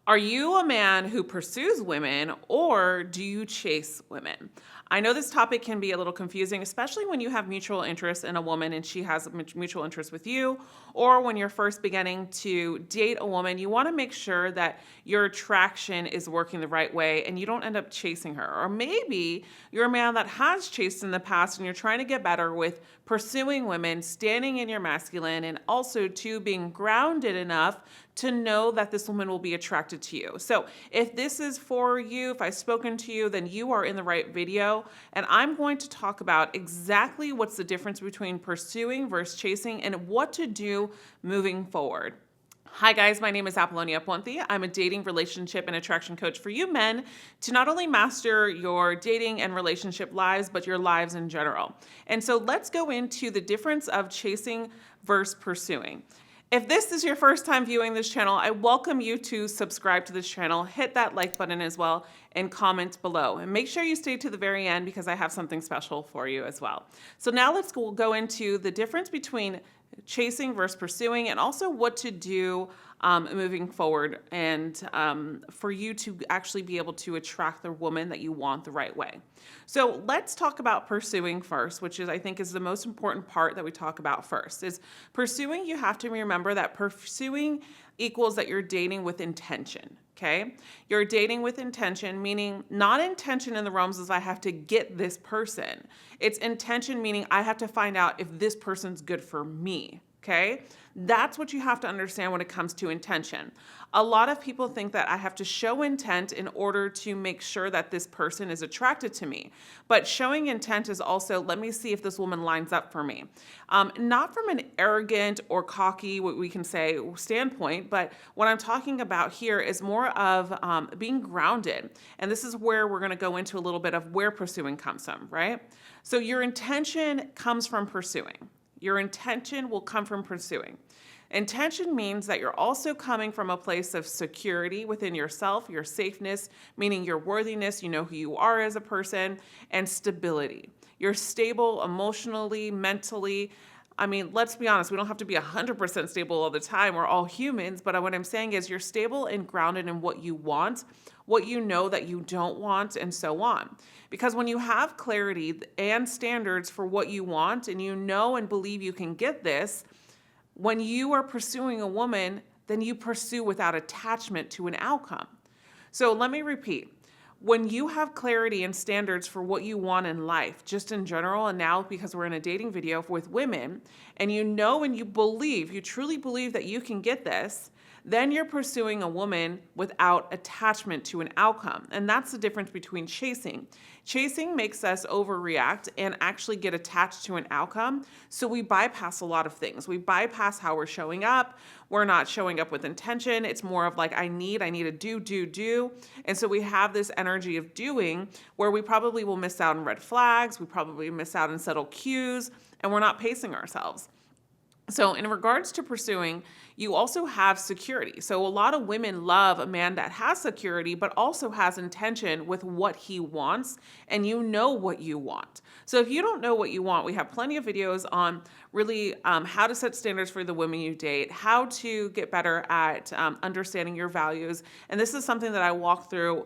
Are you a man who pursues women or do you chase women? I know this topic can be a little confusing, especially when you have mutual interest in a woman and she has mutual interest with you, or when you're first beginning to date a woman. You want to make sure that your attraction is working the right way and you don't end up chasing her. Or maybe you're a man that has chased in the past and you're trying to get better with pursuing women, standing in your masculine, and also to being grounded enough to know that this woman will be attracted to you. So if this is for you, if I've spoken to you, then you are in the right video. And I'm going to talk about exactly what's the difference between pursuing versus chasing and what to do moving forward. Hi guys, my name is Apollonia Ponti. I'm a dating, relationship, and attraction coach for you men to not only master your dating and relationship lives, but your lives in general. And so let's go into the difference of chasing versus pursuing. If this is your first time viewing this channel, I welcome you to subscribe to this channel, hit that like button as well, and comment below. And make sure you stay to the very end because I have something special for you as well. So now let's go into the difference between chasing versus pursuing and also what to do moving forward and for you to actually be able to attract the woman that you want the right way. So let's talk about pursuing first, which is I think is the most important part that we talk about first. Is pursuing, you have to remember that pursuing equals that you're dating with intention. Okay, you're dating with intention, meaning not intention in the realms as I have to get this person. It's intention meaning I have to find out if this person's good for me. Okay, that's what you have to understand when it comes to intention. A lot of people think that I have to show intent in order to make sure that this person is attracted to me. But showing intent is also, let me see if this woman lines up for me. Not from an arrogant or cocky, what we can say, standpoint, but what I'm talking about here is more of being grounded. And this is where we're going to go into a little bit of where pursuing comes from, right? So your intention comes from pursuing. Your intention will come from pursuing. Intention means that you're also coming from a place of security within yourself, your safeness, meaning your worthiness, you know who you are as a person, and stability. You're stable emotionally, mentally. I mean, let's be honest, we don't have to be 100% stable all the time. We're all humans, but what I'm saying is you're stable and grounded in what you want, what you know that you don't want, and so on. Because when you have clarity and standards for what you want, and you know and believe you can get this, when you are pursuing a woman, then you pursue without attachment to an outcome. So let me repeat. When you have clarity and standards for what you want in life, just in general, and now because we're in a dating video with women, and you know and you believe, you truly believe that you can get this, then you're pursuing a woman without attachment to an outcome. And that's the difference between chasing. Chasing makes us overreact and actually get attached to an outcome. So we bypass a lot of things. We bypass how we're showing up. We're not showing up with intention. It's more of like, I need to do. And so we have this energy of doing where we probably will miss out on red flags. We probably miss out on subtle cues, and we're not pacing ourselves. So in regards to pursuing, you also have security. So a lot of women love a man that has security, but also has intention with what he wants, and you know what you want. So if you don't know what you want, we have plenty of videos on really how to set standards for the women you date, how to get better at understanding your values. And this is something that I walk through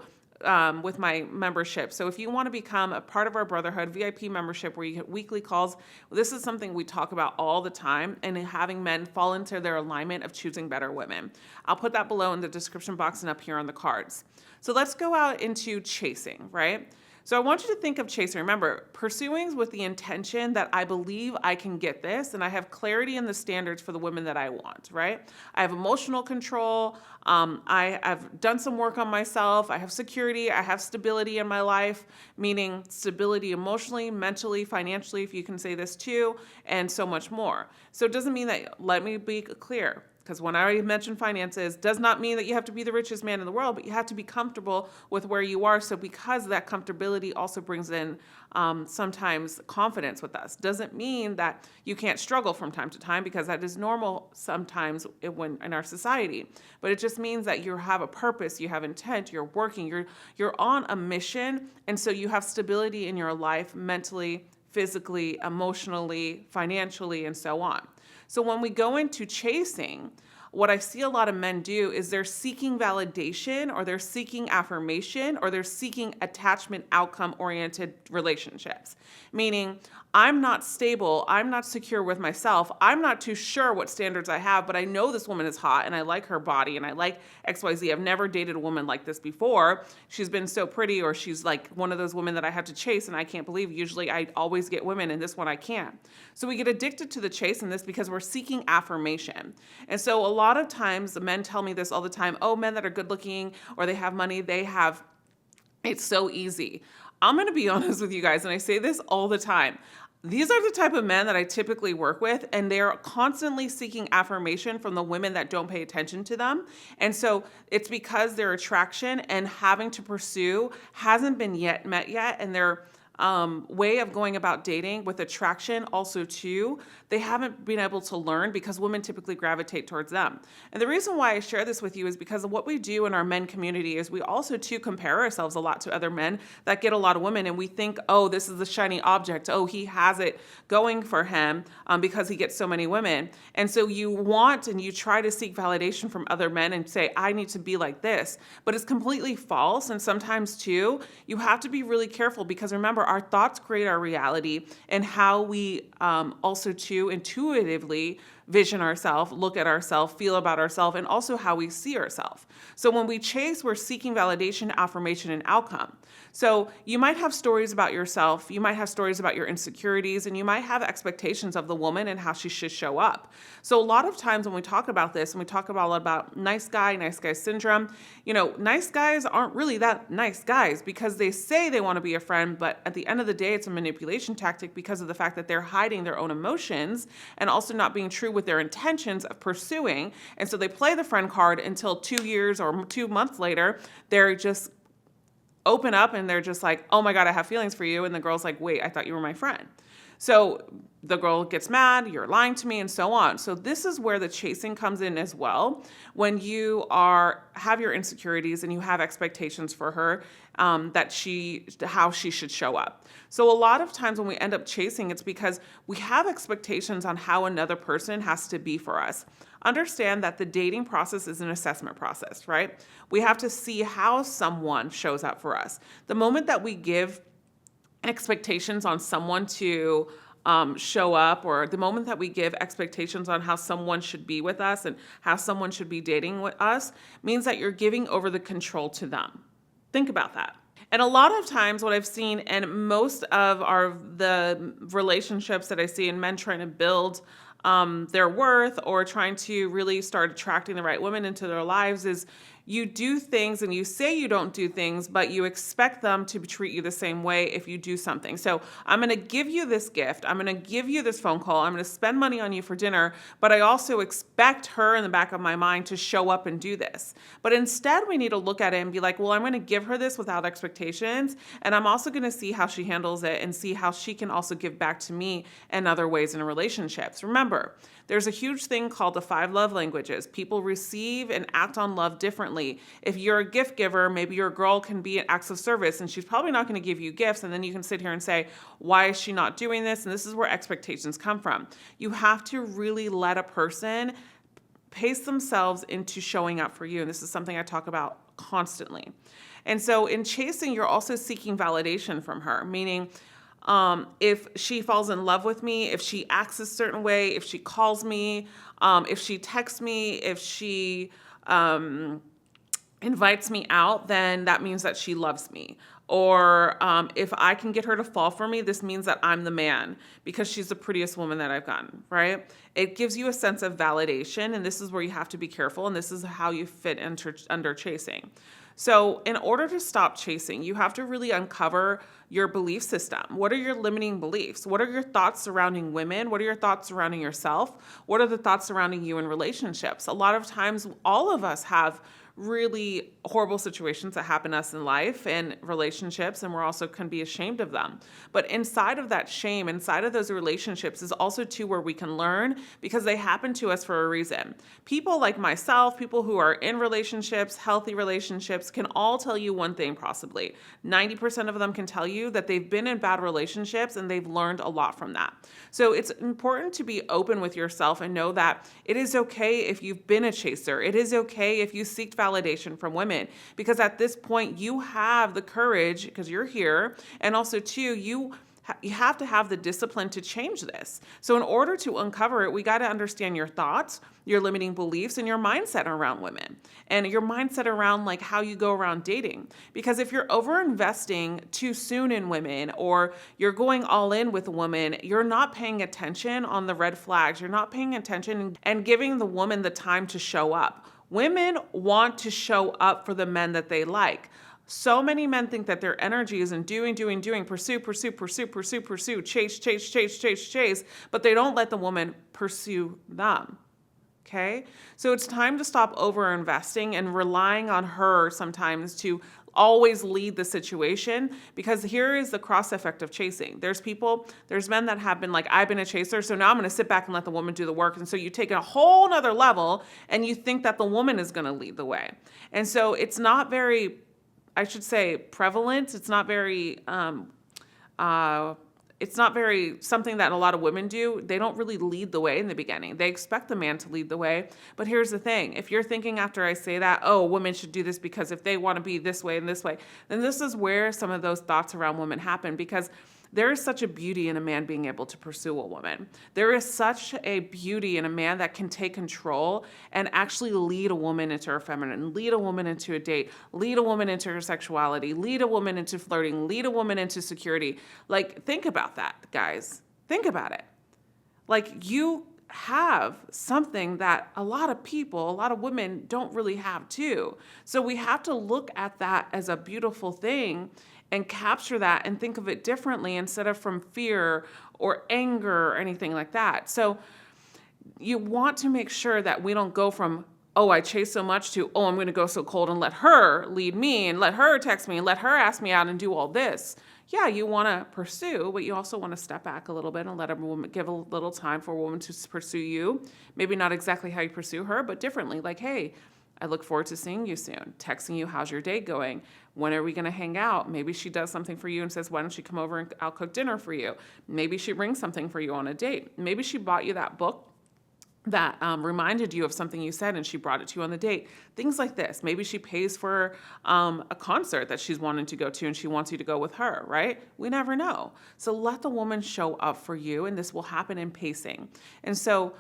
with my membership. So if you want to become a part of our brotherhood, VIP membership where you get weekly calls, this is something we talk about all the time, and having men fall into their alignment of choosing better women. I'll put that below in the description box and up here on the cards. So let's go out into chasing, right? So I want you to think of chasing. Remember, pursuing with the intention that I believe I can get this, and I have clarity in the standards for the women that I want, right? I have emotional control. I have done some work on myself. I have security. I have stability in my life, meaning stability emotionally, mentally, financially, if you can say this too, and so much more. So it doesn't mean that, let me be clear, because when I mention finances, does not mean that you have to be the richest man in the world, but you have to be comfortable with where you are. So because that comfortability also brings in sometimes confidence with us. Doesn't mean that you can't struggle from time to time, because that is normal sometimes when in our society. But it just means that you have a purpose, you have intent, you're working, you're on a mission, and so you have stability in your life mentally, physically, emotionally, financially, and so on. So when we go into chasing, what I see a lot of men do is they're seeking validation, or they're seeking affirmation, or they're seeking attachment outcome oriented relationships. Meaning, I'm not stable, I'm not secure with myself, I'm not too sure what standards I have, but I know this woman is hot and I like her body and I like XYZ. I've never dated a woman like this before. She's been so pretty, or she's like one of those women that I had to chase, and I can't believe usually I always get women and this one I can't. So we get addicted to the chase in this because we're seeking affirmation. And so a lot of times the men tell me this all the time, oh, men that are good looking or they have money, it's so easy. I'm going to be honest with you guys, and I say this all the time. These are the type of men that I typically work with, and they're constantly seeking affirmation from the women that don't pay attention to them. And so it's because their attraction and having to pursue hasn't been met yet, and their way of going about dating with attraction also too, they haven't been able to learn because women typically gravitate towards them. And the reason why I share this with you is because of what we do in our men community is we also too compare ourselves a lot to other men that get a lot of women, and we think, oh, this is the shiny object. Oh, he has it going for him because he gets so many women. And so you want and you try to seek validation from other men and say, I need to be like this, but it's completely false. And sometimes too, you have to be really careful because remember, our thoughts create our reality, and how we also too intuitively vision ourselves, look at ourselves, feel about ourselves, and also how we see ourselves. So when we chase, we're seeking validation, affirmation, and outcome. So you might have stories about yourself, you might have stories about your insecurities, and you might have expectations of the woman and how she should show up. So a lot of times when we talk about this, and we talk about nice guy syndrome, nice guys aren't really that nice guys because they say they want to be a friend, but at the end of the day, it's a manipulation tactic because of the fact that they're hiding their own emotions and also not being true with their intentions of pursuing. And so they play the friend card until 2 years or 2 months later, they're just open up and they're just like, oh my God, I have feelings for you. And the girl's like, wait, I thought you were my friend. So the girl gets mad, you're lying to me, and so on. So this is where the chasing comes in as well. When you have your insecurities and you have expectations for her, how she should show up. So a lot of times when we end up chasing, it's because we have expectations on how another person has to be for us. Understand that the dating process is an assessment process, right? We have to see how someone shows up for us. The moment that we give expectations on someone to show up, or the moment that we give expectations on how someone should be with us and how someone should be dating with us, means that you're giving over the control to them. Think about that. And a lot of times what I've seen, and most of the relationships that I see in men trying to build their worth or trying to really start attracting the right women into their lives, is you do things and you say you don't do things, but you expect them to treat you the same way if you do something. So I'm going to give you this gift. I'm going to give you this phone call. I'm going to spend money on you for dinner, but I also expect her in the back of my mind to show up and do this. But instead, we need to look at it and be like, well, I'm going to give her this without expectations. And I'm also going to see how she handles it and see how she can also give back to me in other ways in relationships. Remember, there's a huge thing called the 5 love languages. People receive and act on love differently. If you're a gift giver, maybe your girl can be an acts of service, and she's probably not going to give you gifts. And then you can sit here and say, why is she not doing this? And this is where expectations come from. You have to really let a person pace themselves into showing up for you. And this is something I talk about constantly. And so in chasing, you're also seeking validation from her, meaning if she falls in love with me, if she acts a certain way, if she calls me, if she texts me, if she invites me out, then that means that she loves me. Or if I can get her to fall for me, this means that I'm the man because she's the prettiest woman that I've gotten, right? It gives you a sense of validation, and this is where you have to be careful, and this is how you fit under chasing. So in order to stop chasing, you have to really uncover your belief system. What are your limiting beliefs? What are your thoughts surrounding women? What are your thoughts surrounding yourself? What are the thoughts surrounding you in relationships? A lot of times, all of us have really horrible situations that happen to us in life and relationships, and we're also can be ashamed of them. But inside of that shame, inside of those relationships is also too where we can learn, because they happen to us for a reason. People like myself, people who are in relationships, healthy relationships, can all tell you one thing possibly. 90% of them can tell you that they've been in bad relationships and they've learned a lot from that. So it's important to be open with yourself and know that it is okay if you've been a chaser. It is okay if you seek validation from women, because at this point you have the courage, because you're here, and also too, you have to have the discipline to change this. So in order to uncover it, we got to understand your thoughts, your limiting beliefs, and your mindset around women, and your mindset around like how you go around dating. Because if you're over investing too soon in women, or you're going all in with a woman, you're not paying attention on the red flags. You're not paying attention and giving the woman the time to show up. Women want to show up for the men that they like. So many men think that their energy is in doing, pursue, chase, but they don't let the woman pursue them. Okay? So it's time to stop over investing and relying on her sometimes to always lead the situation, because here is the cross effect of chasing. There's men that have been like, I've been a chaser, so now I'm going to sit back and let the woman do the work. And so you take it a whole nother level and you think that the woman is going to lead the way. And so it's not very, I should say, prevalent. It's not very something that a lot of women do. They don't really lead the way in the beginning. They expect the man to lead the way. But here's the thing. If you're thinking after I say that, oh, women should do this because if they want to be this way and this way, then this is where some of those thoughts around women happen, because there is such a beauty in a man being able to pursue a woman. There is such a beauty in a man that can take control and actually lead a woman into her feminine, lead a woman into a date, lead a woman into her sexuality, lead a woman into flirting, lead a woman into security. Like, think about that, guys. Think about it. Like, you have something that a lot of women don't really have too. So we have to look at that as a beautiful thing and capture that and think of it differently instead of from fear or anger or anything like that. So you want to make sure that we don't go from, oh, I chase so much, to, oh, I'm going to go so cold and let her lead me and let her text me and let her ask me out and do all this. Yeah, you want to pursue, but you also want to step back a little bit and let a woman, give a little time for a woman to pursue you. Maybe not exactly how you pursue her, but differently. Like, hey, I look forward to seeing you soon. Texting you, how's your day going? When are we going to hang out? Maybe she does something for you and says, why don't you come over and I'll cook dinner for you? Maybe she brings something for you on a date. Maybe she bought you that book that reminded you of something you said and she brought it to you on the date. Things like this. Maybe she pays for a concert that she's wanting to go to and she wants you to go with her, right? We never know. So let the woman show up for you, and this will happen in pacing. And so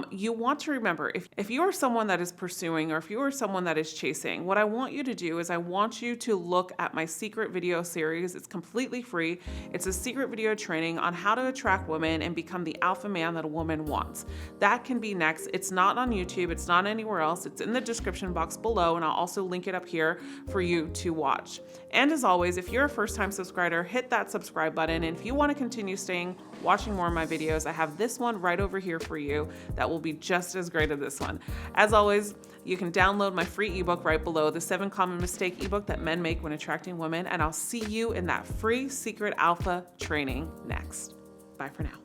you want to remember, if you are someone that is pursuing, or if you are someone that is chasing, what I want you to do is I want you to look at my secret video series. It's completely free. It's a secret video training on how to attract women and become the alpha man that a woman wants. That can be next. It's not on YouTube. It's not anywhere else. It's in the description box below, and I'll also link it up here for you to watch. And as always, if you're a first-time subscriber, hit that subscribe button. And if you want to continue watching more of my videos, I have this one right over here for you that will be just as great as this one. As always, you can download my free ebook right below, the 7 Common Mistakes ebook that men make when attracting women, and I'll see you in that free Secret Alpha training next. Bye for now.